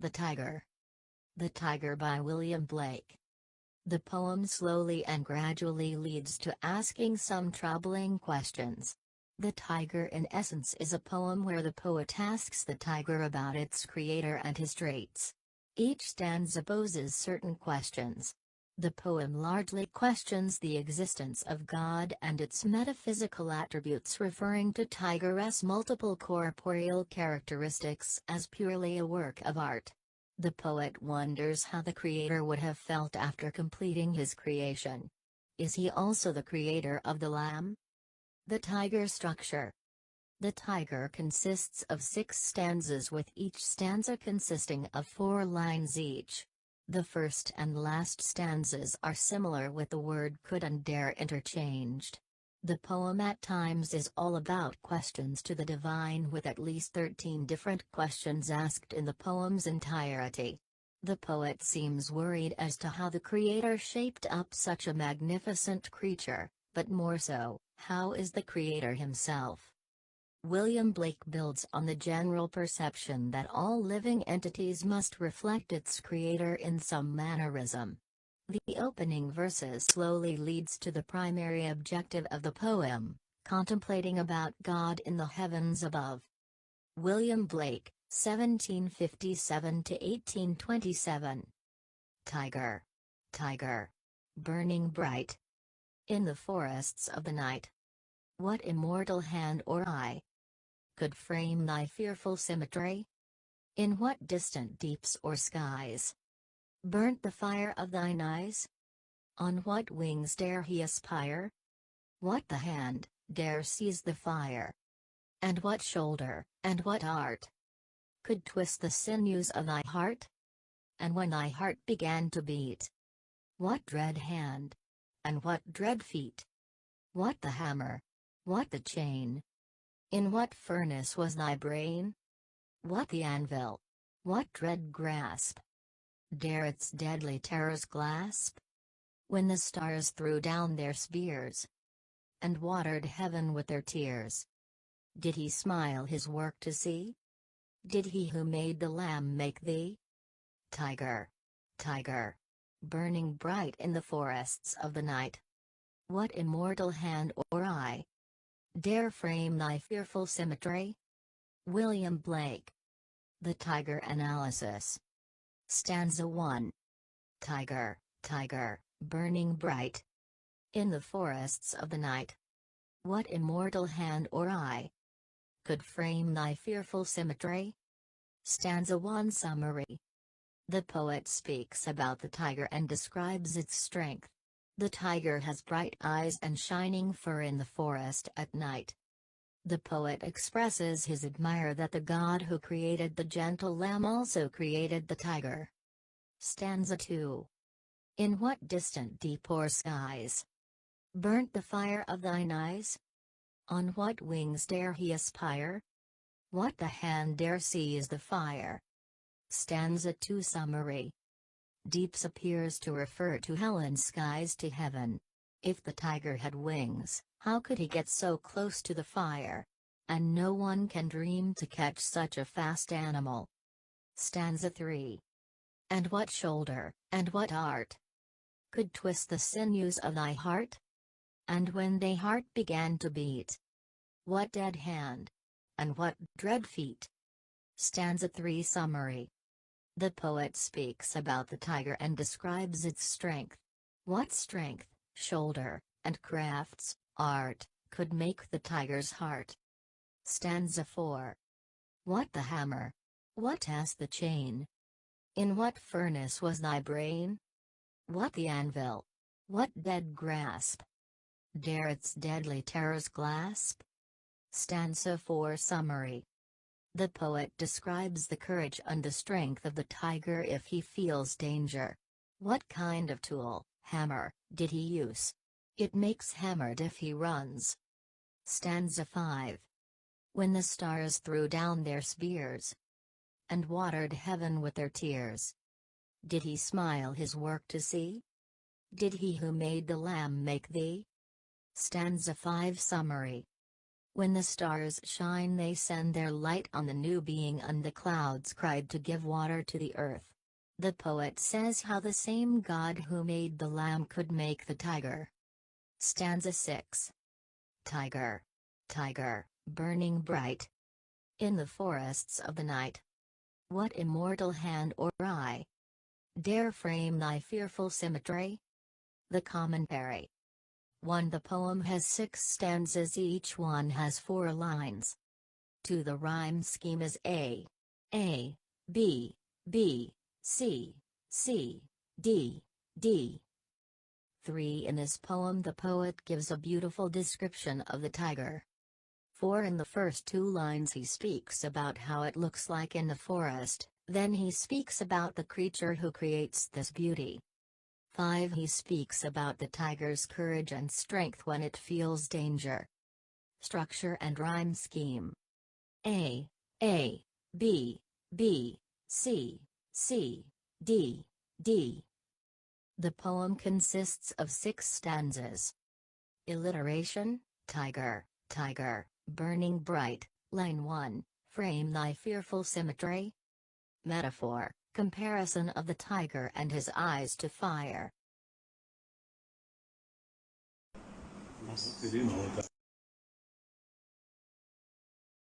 The Tiger. The Tiger by William Blake. The poem slowly and gradually leads to asking some troubling questions. The Tiger in essence is a poem where the poet asks the tiger about its creator and his traits. Each stanza poses certain questions. The poem largely questions the existence of God and its metaphysical attributes, referring to tiger's multiple corporeal characteristics as purely a work of art. The poet wonders how the creator would have felt after completing his creation. Is he also the creator of the lamb? The Tiger structure. The Tiger consists of 6 stanzas, with each stanza consisting of 4 lines each. The first and last stanzas are similar, with the word could and dare interchanged. The poem at times is all about questions to the divine, with at least 13 different questions asked in the poem's entirety. The poet seems worried as to how the creator shaped up such a magnificent creature, but more so, how is the creator himself? William Blake builds on the general perception that all living entities must reflect its creator in some mannerism. The opening verses slowly leads to the primary objective of the poem, contemplating about God in the heavens above. William Blake, 1757–1827. Tiger. Tiger. Burning bright. In the forests of the night. What immortal hand or eye could frame thy fearful symmetry? In what distant deeps or skies burnt the fire of thine eyes? On what wings dare he aspire? What the hand dare seize the fire? And what shoulder, and what art could twist the sinews of thy heart? And when thy heart began to beat, what dread hand, and what dread feet? What the hammer, what the chain? In what furnace was thy brain? What the anvil? What dread grasp dare its deadly terrors clasp? When the stars threw down their spears, and watered heaven with their tears, did he smile his work to see? Did he who made the lamb make thee? Tiger. Tiger. Burning bright in the forests of the night. What immortal hand or eye dare frame thy fearful symmetry? William Blake. The Tiger Analysis. Stanza 1. Tiger, tiger, burning bright in the forests of the night. What immortal hand or eye could frame thy fearful symmetry? Stanza 1 Summary. The poet speaks about the tiger and describes its strength. The tiger has bright eyes and shining fur in the forest at night. The poet expresses his admire that the God who created the gentle lamb also created the tiger. Stanza 2. In what distant deep or skies burnt the fire of thine eyes? On what wings dare he aspire? What the hand dare seize the fire? Stanza 2 Summary. Deeps appears to refer to hell and skies to heaven. If the tiger had wings, how could he get so close to the fire? And no one can dream to catch such a fast animal. Stanza 3. And what shoulder, and what art could twist the sinews of thy heart? And when thy heart began to beat, what dead hand, and what dread feet? Stanza 3 Summary. The poet speaks about the tiger and describes its strength. What strength, shoulder, and crafts, art, could make the tiger's heart? Stanza 4. What the hammer? What has the chain? In what furnace was thy brain? What the anvil? What dead grasp dare its deadly terrors clasp? Stanza 4 Summary. The poet describes the courage and the strength of the tiger if he feels danger. What kind of tool, hammer, did he use? It makes hammered if he runs. Stanza 5. When the stars threw down their spears and watered heaven with their tears, did he smile his work to see? Did he who made the lamb make thee? Stanza 5 Summary. When the stars shine, they send their light on the new being, and the clouds cried to give water to the earth. The poet says how the same God who made the lamb could make the tiger. Stanza 6. Tiger. Tiger, burning bright in the forests of the night. What immortal hand or eye dare frame thy fearful symmetry? The commentary. 1. The poem has 6 stanzas, each one has 4 lines. 2. The rhyme scheme is A, B, B, C, C, D, D. 3. In this poem the poet gives a beautiful description of the tiger. 4. In the first 2 lines he speaks about how it looks like in the forest, then he speaks about the creature who creates this beauty. 5. He speaks about the tiger's courage and strength when it feels danger. Structure and rhyme scheme. A, B, B, C, C, D, D. The poem consists of 6 stanzas. Alliteration, tiger, tiger, burning bright, line 1, frame thy fearful symmetry. Metaphor, comparison of the tiger and his eyes to fire.